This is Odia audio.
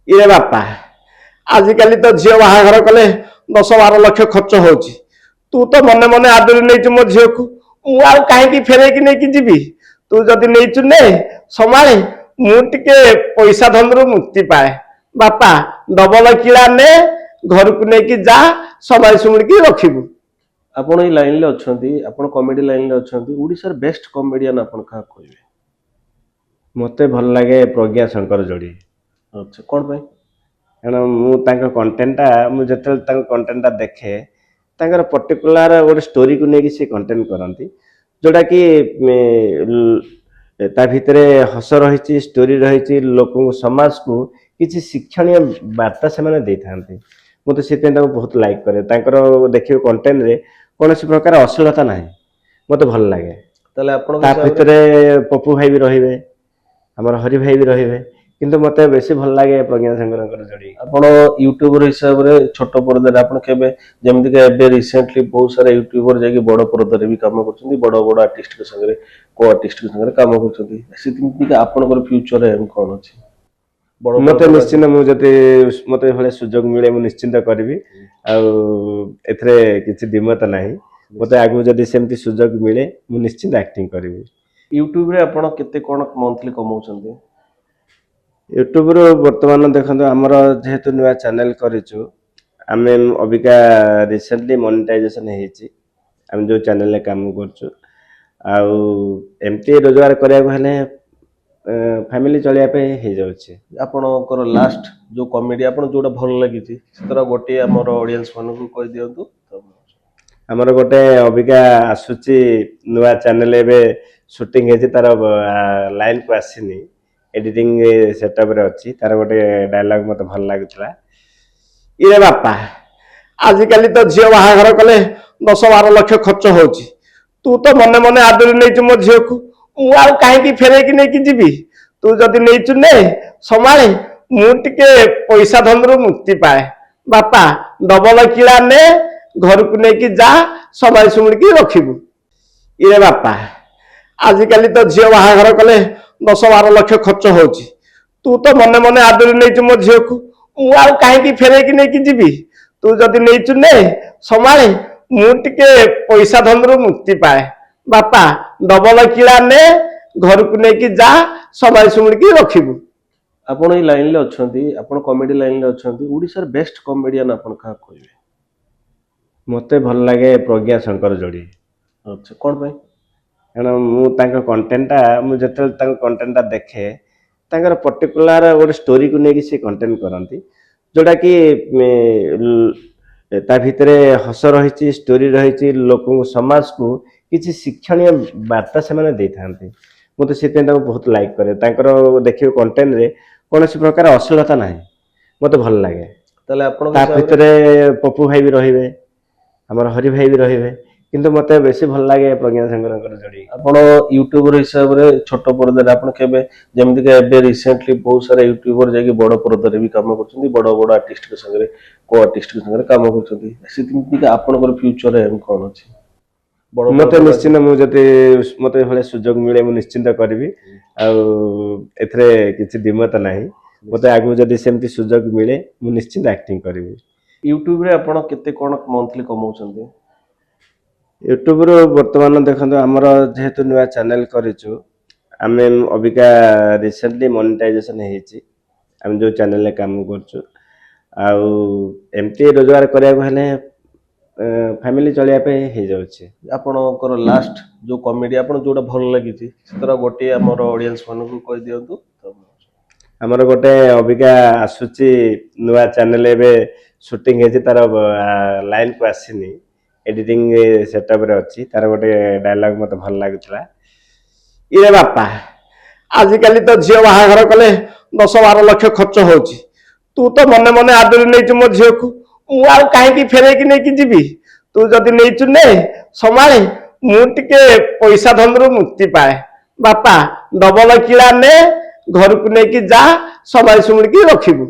ଇରେ ବାପା ଆଜିକାଲି ତ ଝିଅ ବାହାଘର କଲେ 10-12 ଲକ୍ଷ ଖର୍ଚ୍ଚ ହଉଛି। ତୁ ତ ମନେ ମନେ ଆଦରି ନେଇଛୁ ମୋ ଝିଅକୁ, ମୁଁ ଆଉ କାହିଁକି ଫେରେଇକି ନେଇକି ଯିବି? ତୁ ଯଦି ନେଇଛୁ ନେ ସମ୍ଭାଳେ, ମୁଁ ଟିକେ ପଇସା ଧନରୁ ମୁକ୍ତି ପାଏ। ବାପା ଡବଲ କିଳା ନେ, ଘରକୁ ନେଇକି ଯା, ସମ୍ଭାଳି ସୁମୁଳିକି ରଖିବୁ। ଆପଣ ଏଇ ଲାଇନରେ ଅଛନ୍ତି, ଆପଣ କମେଡି ଲାଇନରେ ଅଛନ୍ତି, ଓଡିଶାର ବେଷ୍ଟ କମେଡିଆନ ଆପଣ କାହାକୁ କହିବେ? ମତେ ଭଲ ଲାଗେ ପ୍ରଜ୍ଞା ଶଙ୍କର ଯୋଡି। ଆଚ୍ଛା, କଣ ପାଇଁ? କାରଣ ମୁଁ ତାଙ୍କ କଣ୍ଟେଣ୍ଟଟା, ମୁଁ ଯେତେବେଳେ ତାଙ୍କ କଣ୍ଟେଣ୍ଟଟା ଦେଖେ, ତାଙ୍କର ପର୍ଟିକୁଲାର ଗୋଟେ ଷ୍ଟୋରିକୁ ନେଇକି ସେ କଣ୍ଟେଣ୍ଟ କରନ୍ତି, ଯୋଉଟାକି ତା ଭିତରେ ହସ ରହିଛି, ଷ୍ଟୋରି ରହିଛି, ଲୋକଙ୍କୁ ସମାଜକୁ କିଛି ଶିକ୍ଷଣୀୟ ବାର୍ତ୍ତା ସେମାନେ ଦେଇଥାନ୍ତି। ମୁଁ ତ ସେଥିପାଇଁ ତାଙ୍କୁ ବହୁତ ଲାଇକ୍ କରେ। ତାଙ୍କର ଦେଖିବେ କଣ୍ଟେଣ୍ଟରେ କୌଣସି ପ୍ରକାର ଅଶ୍ଳୀଳତା ନାହିଁ, ମତେ ଭଲ ଲାଗେ। ତାହେଲେ ଆପଣଙ୍କ ତା ହିସାବରେ ଭିତରେ ପପୁ ଭାଇ ବି ରହିବେ, ଆମର ହରି ଭାଇ ବି ରହିବେ, କିନ୍ତୁ ମତେ ବେଶୀ ଭଲ ଲାଗେ ପ୍ରଜ୍ଞା ଶଙ୍କରଙ୍କର ଯୋଡି। ଆପଣ ୟୁଟ୍ୟୁବର ହିସାବରେ ଛୋଟ ପରଦାରେ ଆପଣ କେବେ, ଯେମିତିକି ଏବେ ରିସେଣ୍ଟଲି ବହୁତ ସାରା ୟୁଟ୍ୟୁବର ଯାଇକି ବଡ ପରଦାରେ ବି କାମ କରୁଛନ୍ତି, ବଡ ବଡ ଆର୍ଟିଷ୍ଟଙ୍କ ସାଙ୍ଗରେ, କୋ ଆର୍ଟିଷ୍ଟଙ୍କ ସାଙ୍ଗରେ କାମ କରୁଛନ୍ତି, ସେମିତି ଆପଣଙ୍କର ଫ୍ୟୁଚର ଏମ୍ କଣ ଅଛି? ମତେ ନିଶ୍ଚିନ୍ତ, ମୁଁ ଯଦି ମତେ ଭଳିଆ ସୁଯୋଗ ମିଳେ ମୁଁ ନିଶ୍ଚିନ୍ତ କରିବି। ଆଉ ଏଥିରେ କିଛି ଦ୍ୱିମତ ନାହିଁ। ମତେ ଆଗକୁ ଯଦି ସେମିତି ସୁଯୋଗ ମିଳେ ମୁଁ ନିଶ୍ଚିନ୍ତ ଆକ୍ଟିଂ କରିବି। ୟୁଟ୍ୟୁବରେ ଆପଣ କେତେ କଣ ମନ୍ଥଲି କମାଉଛନ୍ତି? ୟୁଟ୍ୟୁବରୁ ବର୍ତ୍ତମାନ ଦେଖନ୍ତୁ, ଆମର ଯେହେତୁ ନୂଆ ଚ୍ୟାନେଲ କରିଛୁ, ଆମେ ଅବିକା ରିସେଣ୍ଟଲି ମନିଟାଇଜେସନ ହେଇଛି ଆମେ ଯୋଉ ଚ୍ୟାନେଲରେ କାମ କରୁଛୁ। ଆଉ ଏମିତି ରୋଜଗାର କରିବାକୁ ହେଲେ ଫ୍ୟାମିଲି ଚଳିବା ପାଇଁ ହେଇଯାଉଛି। ଆପଣଙ୍କର ଲାଷ୍ଟ ଯୋଉ କମେଡି ଆପଣ ଯୋଉଟା ଭଲ ଲାଗିଛି ସେଥିର ଗୋଟିଏ ଆମର ଅଡିଏନ୍ସ ମାନଙ୍କୁ କହିଦିଅନ୍ତୁ। ଆମର ଗୋଟେ ଅବିକା ଆସୁଛି ନୂଆ ଚ୍ୟାନେଲ, ଏବେ ସୁଟିଂ ହେଇଛି, ତାର ଲାଇନ କୁ ଆସିନି, ଏଡିଟିଂ ସେଟଅପରେ ଅଛି। ତାର ଗୋଟେ ଡାୟଲଗ ମତେ ଭଲ ଲାଗୁଥିଲା, ଇରେ ବାପା ଆଜିକାଲି ତ ଝିଅ ବାହାଘର କଲେ 10-12 ଲକ୍ଷ ଖର୍ଚ୍ଚ ହଉଛି। ତୁ ତ ମନେ ମନେ ଆଦରି ନେଇଛୁ ମୋ ଝିଅକୁ, ମୁଁ ଆଉ କାହିଁକି ଫେରେଇକି ନେଇକି ଯିବି? ତୁ ଯଦି ନେଇଛୁ ନେ ସମ୍ଭାଳେ, ମୁଁ ଟିକେ ପଇସା ଧନରୁ ମୁକ୍ତି ପାଏ। ବାପା ଡବଲ କିଳା ନେ, ଘରକୁ ନେଇକି ଯା, ସମ୍ଭାଳି ସୁମୁଳିକି ରଖିବୁ। ଇରେ ବାପା ଆଜିକାଲି ତ ଝିଅ ବାହାଘର କଲେ 10-12 ଲକ୍ଷ ଖର୍ଚ୍ଚ ହଉଛି। ତୁ ତ ମନେ ମନେ ଆଦରି ନେଇଛୁ ମୋ ଝିଅକୁ, ମୁଁ ଆଉ କାହିଁକି ଫେରେଇକି ନେଇକି ଯିବି? ତୁ ଯଦି ନେଇଛୁ ନେ ସମ୍ଭାଳେ, ମୁଁ ଟିକେ ପଇସା ଧନରୁ ମୁକ୍ତି ପାଏ। ବାପା ଡବଲ କିଳା ନେ, ଘରକୁ ନେଇକି ଯା, ସମ୍ଭାଳି ସୁମୁଳିକି ରଖିବୁ। ଆପଣ ଏଇ ଲାଇନରେ ଅଛନ୍ତି, ଆପଣ କମେଡି ଲାଇନରେ ଅଛନ୍ତି, ଓଡିଶାର ବେଷ୍ଟ କମେଡିଆନ ଆପଣ କାହାକୁ କହିବେ? ମତେ ଭଲ ଲାଗେ ପ୍ରଜ୍ଞା ଶଙ୍କର ଯୋଡି। ଆଚ୍ଛା, କଣ ପାଇଁ? କାରଣ ମୁଁ ତାଙ୍କ କଣ୍ଟେଣ୍ଟଟା, ମୁଁ ଯେତେବେଳେ ତାଙ୍କ କଣ୍ଟେଣ୍ଟଟା ଦେଖେ, ତାଙ୍କର ପର୍ଟିକୁଲାର ଗୋଟେ ଷ୍ଟୋରିକୁ ନେଇକି ସେ କଣ୍ଟେଣ୍ଟ କରନ୍ତି, ଯୋଉଟାକି ତା ଭିତରେ ହସ ରହିଛି, ଷ୍ଟୋରି ରହିଛି, ଲୋକଙ୍କୁ ସମାଜକୁ କିଛି ଶିକ୍ଷଣୀୟ ବାର୍ତ୍ତା ସେମାନେ ଦେଇଥାନ୍ତି। ମୁଁ ତ ସେଥିପାଇଁ ତାଙ୍କୁ ବହୁତ ଲାଇକ୍ କରେ। ତାଙ୍କର ଦେଖିବେ କଣ୍ଟେଣ୍ଟରେ କୌଣସି ପ୍ରକାର ଅଶ୍ଳୀଳତା ନାହିଁ, ମତେ ଭଲ ଲାଗେ। ତାହେଲେ ଆପଣଙ୍କ ତା ହିସାବରେ ଭିତରେ ପପୁ ଭାଇ ବି ରହିବେ, ଆମର ହରି ଭାଇ ବି ରହିବେ, କିନ୍ତୁ ମତେ ବେଶୀ ଭଲ ଲାଗେ ପ୍ରଜ୍ଞା ଶଙ୍କରଙ୍କର ଯୋଡି। ଆପଣ ୟୁଟ୍ୟୁବର ହିସାବରେ ଛୋଟ ପରଦାରେ ଆପଣ କେବେ, ଯେମିତିକି ଏବେ ରିସେଣ୍ଟଲି ବହୁତ ସାରା ୟୁଟ୍ୟୁବର ଯାଇକି ବଡ ପରଦାରେ ବି କାମ କରୁଛନ୍ତି, ବଡ ବଡ ଆର୍ଟିଷ୍ଟଙ୍କ ସାଙ୍ଗରେ, କୋ ଆର୍ଟିଷ୍ଟଙ୍କ ସାଙ୍ଗରେ କାମ କରୁଛନ୍ତି, ସେମିତି ଆପଣଙ୍କର ଫ୍ୟୁଚର ଏମ୍ କଣ ଅଛି? ମତେ ନିଶ୍ଚିନ୍ତ, ମୁଁ ଯଦି ମତେ ଭଳିଆ ସୁଯୋଗ ମିଳେ ମୁଁ ନିଶ୍ଚିନ୍ତ କରିବି। ଆଉ ଏଥିରେ କିଛି ଦ୍ୱିମତ ନାହିଁ। ମତେ ଆଗକୁ ଯଦି ସେମିତି ସୁଯୋଗ ମିଳେ ମୁଁ ନିଶ୍ଚିନ୍ତ ଆକ୍ଟିଂ କରିବି। ୟୁଟ୍ୟୁବରେ ଆପଣ କେତେ କଣ ମନ୍ଥଲି କମାଉଛନ୍ତି? ୟୁଟ୍ୟୁବରୁ ବର୍ତ୍ତମାନ ଦେଖନ୍ତୁ, ଆମର ଯେହେତୁ ନୂଆ ଚ୍ୟାନେଲ କରିଛୁ, ଆମେ ଅବିକା ରିସେଣ୍ଟଲି ମନିଟାଇଜେସନ ହେଇଛି ଆମେ ଯୋଉ ଚ୍ୟାନେଲରେ କାମ କରୁଛୁ। ଆଉ ଏମିତି ରୋଜଗାର କରିବାକୁ ହେଲେ ଫ୍ୟାମିଲି ଚଳିବା ପାଇଁ ହେଇଯାଉଛି। ଆପଣଙ୍କର ଲାଷ୍ଟ ଯୋଉ କମେଡି ଆପଣ ଯୋଉଟା ଭଲ ଲାଗିଛି ସେଥିର ଗୋଟିଏ ଆମର ଅଡିଏନ୍ସ ମାନଙ୍କୁ କହିଦିଅନ୍ତୁ। ଆମର ଗୋଟେ ଅବିକା ଆସୁଛି ନୂଆ ଚ୍ୟାନେଲ, ଏବେ ସୁଟିଂ ହେଇଛି, ତାର ଲାଇନ କୁ ଆସିନି, ଏଡିଟିଂ ସେଟଅପରେ ଅଛି। ତାର ଗୋଟେ ଡାୟଲଗ ମତେ ଭଲ ଲାଗୁଥିଲା, ଇରେ ବାପା ଆଜିକାଲି ତ ଝିଅ ବାହାଘର କଲେ 10-12 ଲକ୍ଷ ଖର୍ଚ୍ଚ ହଉଛି। ତୁ ତ ମନେ ମନେ ଆଦରି ନେଇଛୁ ମୋ ଝିଅକୁ, ମୁଁ ଆଉ କାହିଁକି ଫେରେଇକି ନେଇକି ଯିବି? ତୁ ଯଦି ନେଇଛୁ ନେ ସମ୍ଭାଳେ, ମୁଁ ଟିକେ ପଇସା ଧନରୁ ମୁକ୍ତି ପାଏ। ବାପା ଡବଲ କିଳା ନେ, ଘରକୁ ନେଇକି ଯା, ସମ୍ଭାଳି ସୁମୁଳିକି ରଖିବୁ।